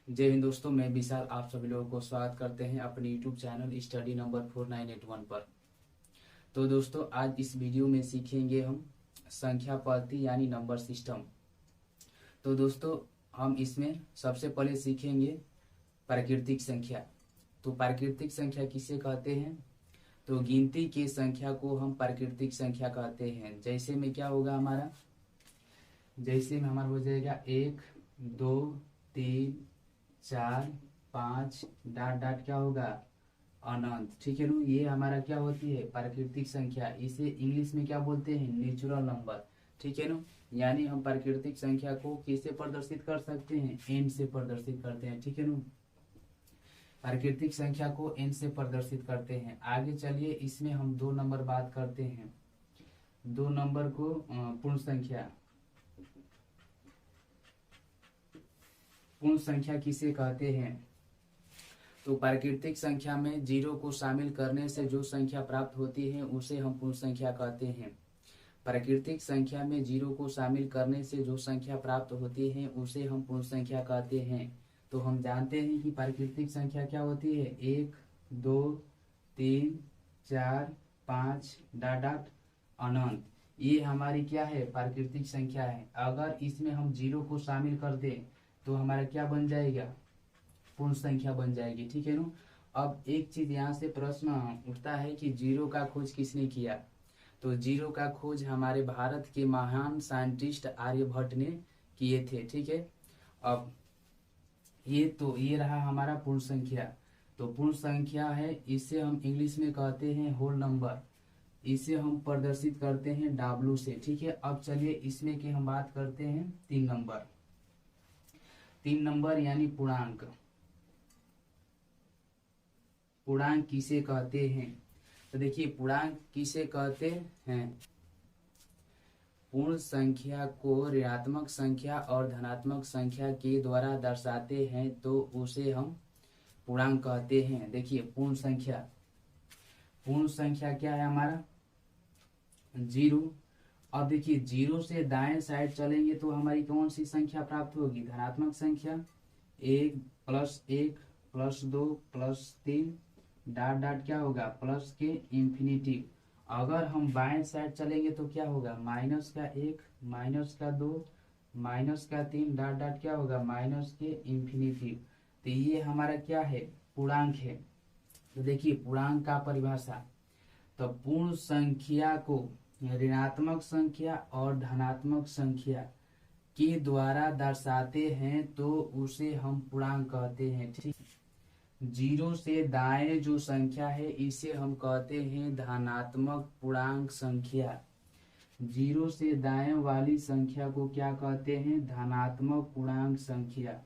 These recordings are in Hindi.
जय हिंद दोस्तों, मैं विशाल आप सभी लोगों को स्वागत करते हैं अपने यूट्यूब चैनल स्टडी नंबर 4981 पर। तो दोस्तों, आज इस वीडियो में सीखेंगे हम संख्या पद्धति यानी नंबर सिस्टम। तो दोस्तों, हम इसमें सबसे पहले सीखेंगे प्राकृतिक संख्या। तो प्राकृतिक संख्या किसे कहते हैं? तो गिनती की संख्या को हम प्राकृतिक संख्या कहते हैं। जैसे में क्या होगा हमारा, जैसे में हमारा हो जाएगा 1 2 3 4 5 डाट डाट क्या होगा, अनंत। ठीक है ना, ये हमारा क्या होती है, प्राकृतिक संख्या। इसे इंग्लिश में क्या बोलते हैं, नेचुरल नंबर। ठीक है ना, यानी हम प्राकृतिक संख्या को किससे प्रदर्शित कर सकते हैं, एन से प्रदर्शित करते हैं। ठीक है ना, प्राकृतिक संख्या को एन से प्रदर्शित करते हैं। आगे चलिए, इसमें हम दो नंबर बात करते हैं। दो नंबर को पूर्ण संख्या, पूर्ण संख्या किसे कहते हैं? तो प्राकृतिक संख्या में जीरो को शामिल करने से जो संख्या प्राप्त होती है उसे हम पूर्ण संख्या कहते हैं। प्राकृतिक संख्या में जीरो को शामिल करने से जो संख्या प्राप्त होती है उसे हम पूर्ण संख्या कहते हैं। तो हम जानते हैं कि प्राकृतिक संख्या क्या होती है, 1 2 3 4 5 डाट डाट अनंत। ये हमारी क्या है, प्राकृतिक संख्या है। अगर इसमें हम जीरो को शामिल कर दें तो हमारा क्या बन जाएगा, पूर्ण संख्या बन जाएगी। ठीक है ना। अब एक चीज यहाँ से प्रश्न उठता है कि जीरो का खोज किसने किया? तो जीरो का खोज हमारे भारत के महान साइंटिस्ट आर्यभट्ट ने किए थे। ठीक है। अब ये रहा हमारा पूर्ण संख्या। तो पूर्ण संख्या है, इसे हम इंग्लिश में कहते हैं होल नंबर। इसे हम प्रदर्शित करते हैं डब्ल्यू से। ठीक है। अब चलिए इसमें की हम बात करते हैं 3 नंबर। 3 नंबर यानी पूर्णांक। पूर्णांक किसे कहते हैं? तो देखिए, पूर्णांक किसे कहते हैं? पूर्ण संख्या को ऋणात्मक संख्या और धनात्मक संख्या के द्वारा दर्शाते हैं तो उसे हम पूर्णांक कहते हैं। देखिए, पूर्ण संख्या, पूर्ण संख्या क्या है हमारा, जीरो। अब देखिए, जीरो से दाएं साइड चलेंगे तो हमारी कौन सी संख्या प्राप्त होगी, धनात्मक संख्या। 1 + 1 + 2 + 3 डाट डाट क्या होगा, प्लस के इंफिनिटी। अगर हम बाएं साइड चलेंगे तो क्या होगा, -1 -2 -3 डाट डाट क्या होगा, माइनस के इंफिनिटी। तो ये हमारा क्या है, पूर्णांक है। तो देखिए, पूर्णांक का परिभाषा, तो पूर्ण संख्या को ऋणात्मक संख्या और धनात्मक संख्या के द्वारा दर्शाते हैं तो उसे हम पूर्णांक कहते हैं। ठीक, जीरो से दाएं जो संख्या है इसे हम कहते हैं धनात्मक पूर्णांक संख्या। जीरो से दाएं वाली संख्या को क्या कहते हैं, धनात्मक पूर्णांक संख्या।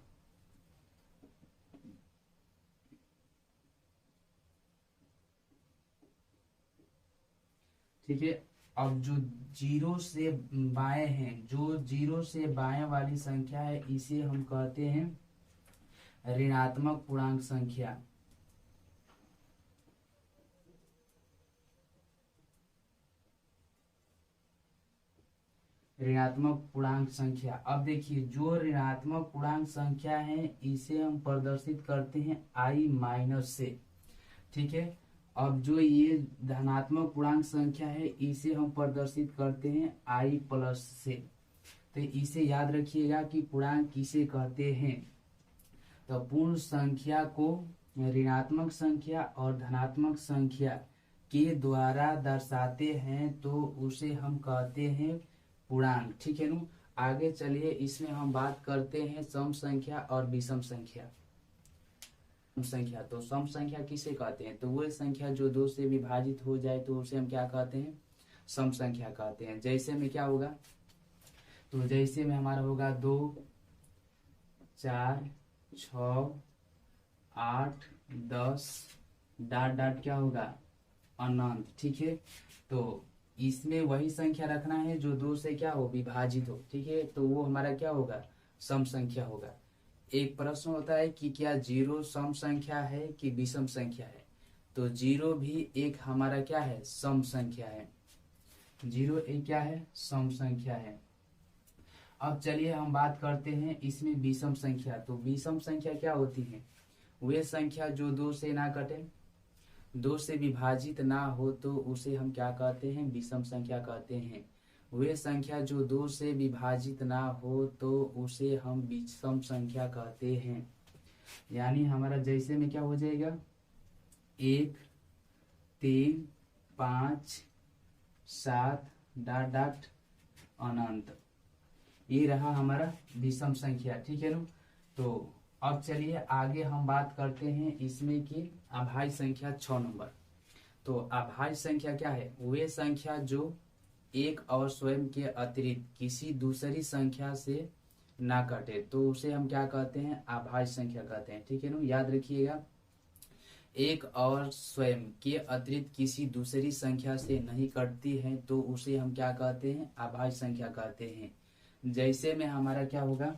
ठीक है। अब जो जीरो से बाएं है, जो जीरो से बाएं वाली संख्या है इसे हम कहते हैं ऋणात्मक पूर्णांक संख्या। ऋणात्मक पूर्णांक संख्या। अब देखिए, जो ऋणात्मक पूर्णांक संख्या है इसे हम प्रदर्शित करते हैं i माइनस से। ठीक है। अब जो ये धनात्मक पूर्णांक संख्या है इसे हम प्रदर्शित करते हैं i प्लस से। तो इसे याद रखिएगा कि पूर्णांक किसे कहते हैं। तो पूर्ण संख्या को ऋणात्मक संख्या और धनात्मक संख्या के द्वारा दर्शाते हैं तो उसे हम कहते हैं पूर्णांक। ठीक है ना। आगे चलिए, इसमें हम बात करते हैं सम संख्या और विषम संख्या। संख्या, तो सम संख्या किसे कहते हैं? तो वह संख्या जो 2 से विभाजित हो जाए तो उसे हम क्या कहते हैं, सम संख्या कहते हैं। जैसे में क्या होगा, तो जैसे में हमारा होगा 2 4 6 8 10 डाट डाट क्या होगा, अनंत। ठीक है। तो इसमें वही संख्या रखना है जो 2 से क्या हो, विभाजित हो। ठीक है। तो वो हमारा क्या होगा, सम संख्या होगा। एक प्रश्न होता है कि क्या जीरो सम संख्या है कि विषम संख्या है? तो जीरो भी एक हमारा क्या है, सम संख्या है। जीरो एक क्या है, सम संख्या है। अब चलिए हम बात करते हैं इसमें विषम संख्या। तो विषम संख्या क्या होती है? वे संख्या जो दो से ना कटे, दो से विभाजित ना हो तो उसे हम क्या कहते हैं? विषम संख्या कहते हैं। वे संख्या जो दो से विभाजित ना हो तो उसे हम विषम संख्या कहते हैं। यानी हमारा जैसे में क्या हो जाएगा? 1, 3, 5, 7 डॉट डॉट अनंत, ये रहा हमारा विषम संख्या। ठीक है ना? तो अब चलिए आगे हम बात करते हैं इसमें की अभाज्य संख्या 6 नंबर। तो अभाज्य संख्या क्या है? वे संख्या जो एक और स्वयं के अतिरिक्त किसी दूसरी संख्या से ना कटे तो उसे हम क्या कहते हैं? अभाज्य संख्या कहते हैं। ठीक है ना? याद रखिएगा, एक और स्वयं के अतिरिक्त किसी दूसरी संख्या से नहीं कटती है तो उसे हम क्या कहते हैं? अभाज्य संख्या कहते हैं। जैसे में हमारा क्या होगा?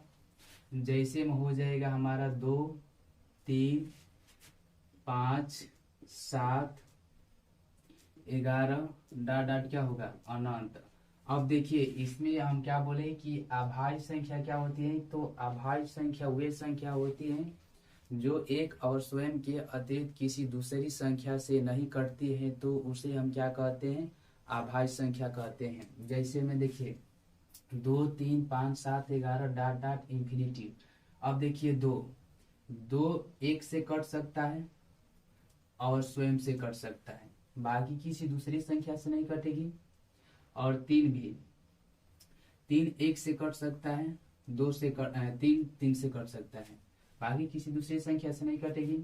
जैसे में हो जाएगा हमारा 2, 3, 5, 7, 11 डॉट डॉट क्या होगा? अनंत। अब देखिए इसमें हम क्या बोले कि अभाज्य संख्या क्या होती है? तो अभाज्य संख्या वे संख्या होती है जो एक और स्वयं के अतिरिक्त किसी दूसरी संख्या से नहीं कटती है तो उसे हम क्या कहते हैं? अभाज्य संख्या कहते हैं। जैसे में देखिए 2, 3, 5, 7, 11 डॉट डॉट इंफिनिटी। अब देखिए दो एक से कट सकता है और स्वयं से कट सकता है, बाकी किसी दूसरी संख्या से नहीं कटेगी। और 3 भी, 3 एक से कट सकता है, 2 से कट 3 से कट सकता है, बाकी किसी दूसरी संख्या से नहीं कटेगी।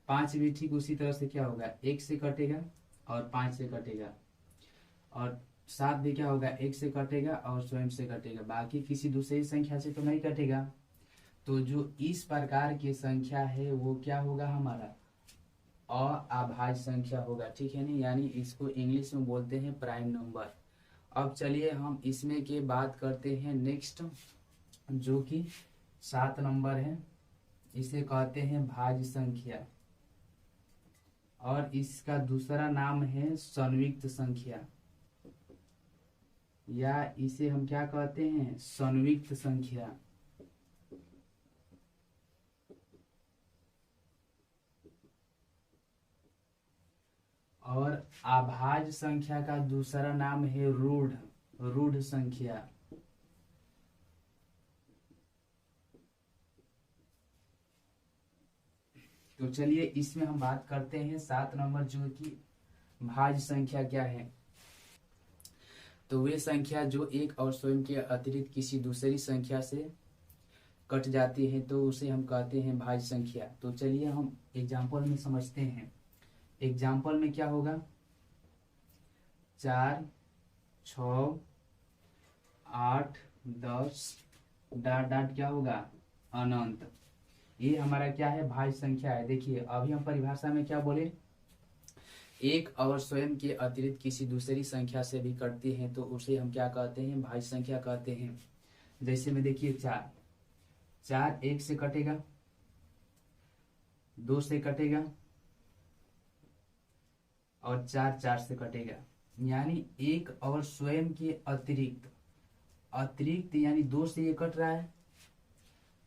5 भी ठीक उसी तरह से क्या होगा? 1 से कटेगा और 5 से कटेगा। और 7 भी क्या होगा? 1 से कटेगा और स्वयं से कटेगा, बाकी किसी दूसरी संख्या से तो नहीं कटेगा। तो जो इस प्रकार की संख्या है वो क्या होगा? हमारा अभाज्य संख्या होगा। ठीक है ना? यानी इसको इंग्लिश में बोलते हैं प्राइम नंबर। अब चलिए हम इसमें के बात करते हैं नेक्स्ट, जो कि 7 नंबर है। इसे कहते हैं भाज्य संख्या और इसका दूसरा नाम है संयुक्त संख्या, या इसे हम क्या कहते हैं? संयुक्त संख्या। और अभाज्य संख्या का दूसरा नाम है रूढ़ संख्या। तो चलिए इसमें हम बात करते हैं 7 नंबर, जो कि भाज्य संख्या क्या है? तो वे संख्या जो एक और स्वयं के अतिरिक्त किसी दूसरी संख्या से कट जाती है तो उसे हम कहते हैं भाज्य संख्या। तो चलिए हम एग्जाम्पल में समझते हैं। एग्जाम्पल में क्या होगा? 4, 6, 8, 10 डॉट डॉट क्या होगा? अनंत। ये हमारा क्या है? भाज्य संख्या है। देखिए अभी हम परिभाषा में क्या बोले? एक और स्वयं के अतिरिक्त किसी दूसरी संख्या से भी कटती है तो उसे हम क्या कहते हैं? भाज्य संख्या कहते हैं। जैसे में देखिए 4 1 से कटेगा, 2 से कटेगा और 4 4 से कटेगा। यानी एक और स्वयं के अतिरिक्त यानी 2 से ये कट रहा है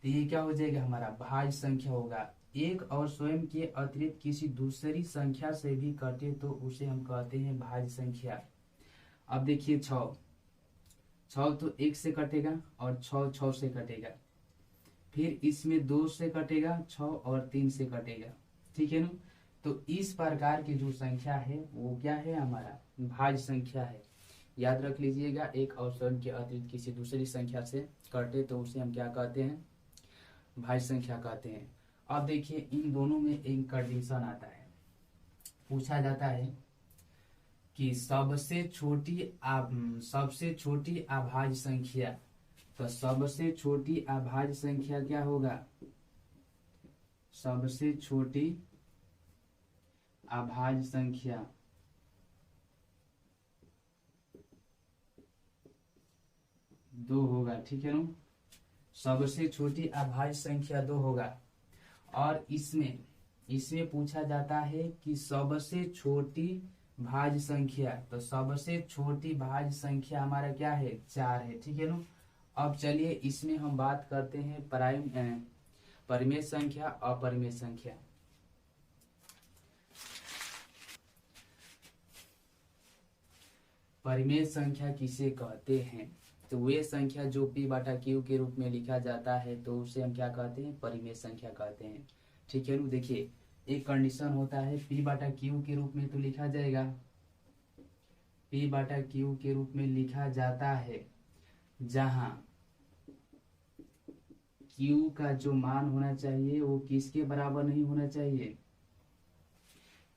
तो ये क्या हो जाएगा? हमारा भाज्य संख्या होगा। एक और स्वयं के अतिरिक्त किसी दूसरी संख्या से भी कटे तो उसे हम कहते हैं भाज्य संख्या। अब देखिए 6 तो 1 से कटेगा और 6 6 से कटेगा, फिर इसमें 2 से कटेगा, 6 और 3 से कटेगा। ठीक है ना? तो इस प्रकार की जो संख्या है वो क्या है? हमारा भाज्य संख्या है। याद रख लीजिएगा, एक और स्वयं के अतिरिक्त किसी दूसरी संख्या से कटे तो उसे हम क्या कहते हैं? भाज्य संख्या कहते हैं। अब देखिए इन दोनों में एक कंडीशन आता है, पूछा जाता है कि सबसे छोटी अभाज्य संख्या। तो सबसे छोटी अभाज्य संख्या क्या होगा? सबसे छोटी अभाज्य संख्या दो होगा। ठीक है ना? सबसे छोटी अभाज्य संख्या 2 होगा। और इसमें पूछा जाता है कि सबसे छोटी भाज्य संख्या। तो सबसे छोटी भाज्य संख्या हमारा क्या है? 4 है। ठीक है ना? अब चलिए इसमें हम बात करते हैं परिमेय संख्या और अपरिमेय संख्या। परिमेय संख्या किसे कहते हैं? तो वे संख्या जो p/q के रूप में लिखा जाता है तो उसे हम क्या कहते हैं? परिमेय संख्या कहते हैं। ठीक है, देखिए एक कंडीशन होता है p/q के रूप में तो लिखा जाएगा, p/q के रूप में लिखा जाता है जहां q का जो मान होना चाहिए वो किसके बराबर नहीं होना चाहिए?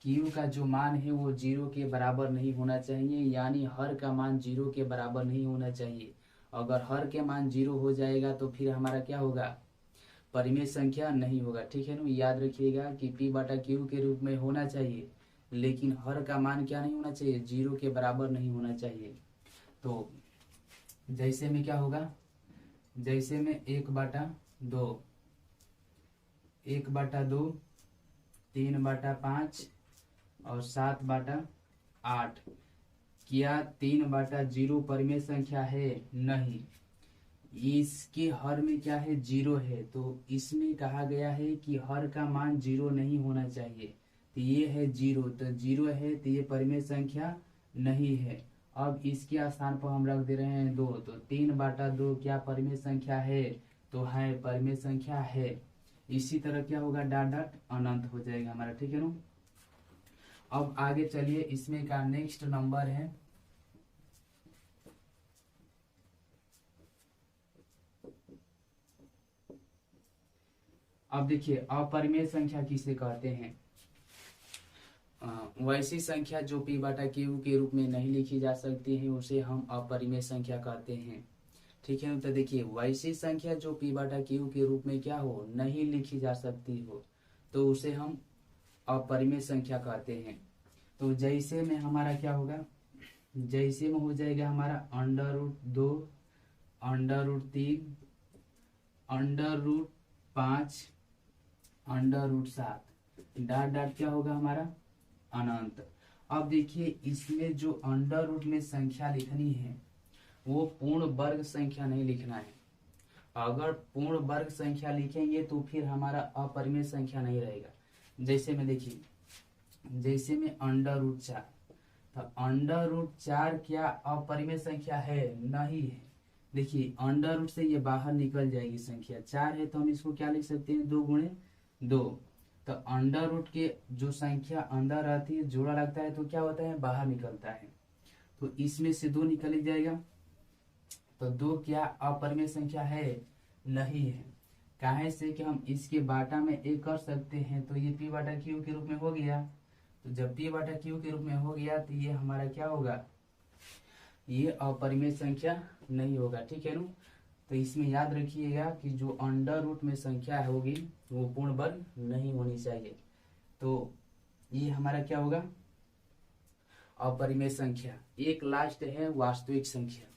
q का जो मान है वो 0 के बराबर नहीं होना चाहिए, यानी हर का मान 0 के बराबर नहीं होना चाहिए। अगर हर के मान 0 हो जाएगा तो फिर हमारा क्या होगा? परिमेय संख्या नहीं होगा। ठीक है ना, याद रखिएगा कि p/q के रूप में होना चाहिए, लेकिन हर का मान क्या नहीं होना चाहिए? 0 के बराबर नहीं होना चाहिए। तो जैसे में क्या होगा? जैसे में 1/2, 1/2, 3/5 और 7/8। क्या 3/0 परिमेय संख्या है? नहीं। इसके हर में क्या है? 0 है, तो इसमें कहा गया है कि हर का मान 0 नहीं होना चाहिए। तो ये है 0, तो 0 है तो ये परिमेय संख्या नहीं है। अब इसके स्थान पर हम रख दे रहे हैं 2, तो 3/2 क्या परिमेय संख्या है? तो है, परिमेय संख्या है। इसी तरह क्या होगा? डॉट डॉट अनंत हो जाएगा हमारा। ठीक है ना। अब आगे चलिए, इसमें का नेक्स्ट नंबर है अब देखिए अपरिमेय संख्या किसे कहते हैं? वैसी संख्या जो p/q के रूप में नहीं लिखी जा सकती है उसे हम अपरिमेय संख्या कहते हैं। ठीक है, तो देखिए वैसी संख्या जो p/q के रूप में क्या हो? नहीं लिखी जा सकती हो तो उसे हम अपरिमेय संख्या कहते हैं। तो जैसे में हमारा क्या होगा? जैसे में हो जाएगा हमारा √2, √3, √5, √7, डॉट डॉट क्या होगा हमारा? अनंत। अब देखिए इसमें जो अंडर रूट में संख्या लिखनी है वो पूर्ण वर्ग संख्या नहीं लिखना है। अगर पूर्ण वर्ग संख्या लिखेंगे तो फिर हमारा अपरिमेय संख्या नहीं रहेगा। जैसे में देखिए, जैसे में √4, तो √4 क्या अपरिमेय संख्या है? नहीं है। देखिए अंडर रूट से ये बाहर निकल जाएगी संख्या, 4 है तो हम इसको क्या लिख सकते हैं? 2 × 2। तो अंडर रूट के जो संख्या अंदर रहती है जोड़ा लगता है तो क्या होता है? बाहर निकलता है। तो इसमें से 2 निकल ही जाएगा, तो 2 क्या अपरिमेय संख्या है? नहीं है। काहे से कि हम इसके बाटा में 1 कर सकते हैं, तो ये p/q के रूप में हो गया। तो जब p/q के रूप में हो गया तो ये हमारा क्या होगा? ये अपरिमेय संख्या नहीं होगा। ठीक है ना। तो इसमें याद रखिएगा कि जो अंडर रूट में संख्या होगी वो पूर्ण वर्ग नहीं होनी चाहिए। तो ये हमारा क्या होगा? अपरिमेय संख्या। एक लास्ट है वास्तविक संख्या।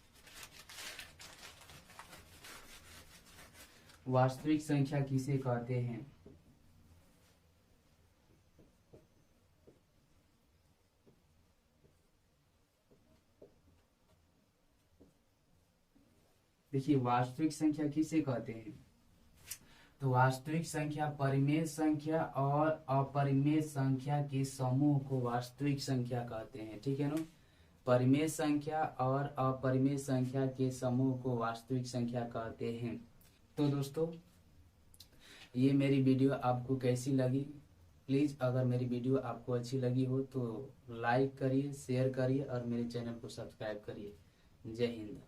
वास्तविक संख्या किसे कहते हैं? देखिए वास्तविक संख्या किसे कहते हैं? तो वास्तविक संख्या परिमेय संख्या और अपरिमेय संख्या के समूह को वास्तविक संख्या कहते हैं। ठीक है ना। परिमेय संख्या और अपरिमेय संख्या के समूह को वास्तविक संख्या कहते हैं। तो दोस्तों ये मेरी वीडियो आपको कैसी लगी? प्लीज़ अगर मेरी वीडियो आपको अच्छी लगी हो तो लाइक करिए, शेयर करिए और मेरे चैनल को सब्सक्राइब करिए। जय हिंद।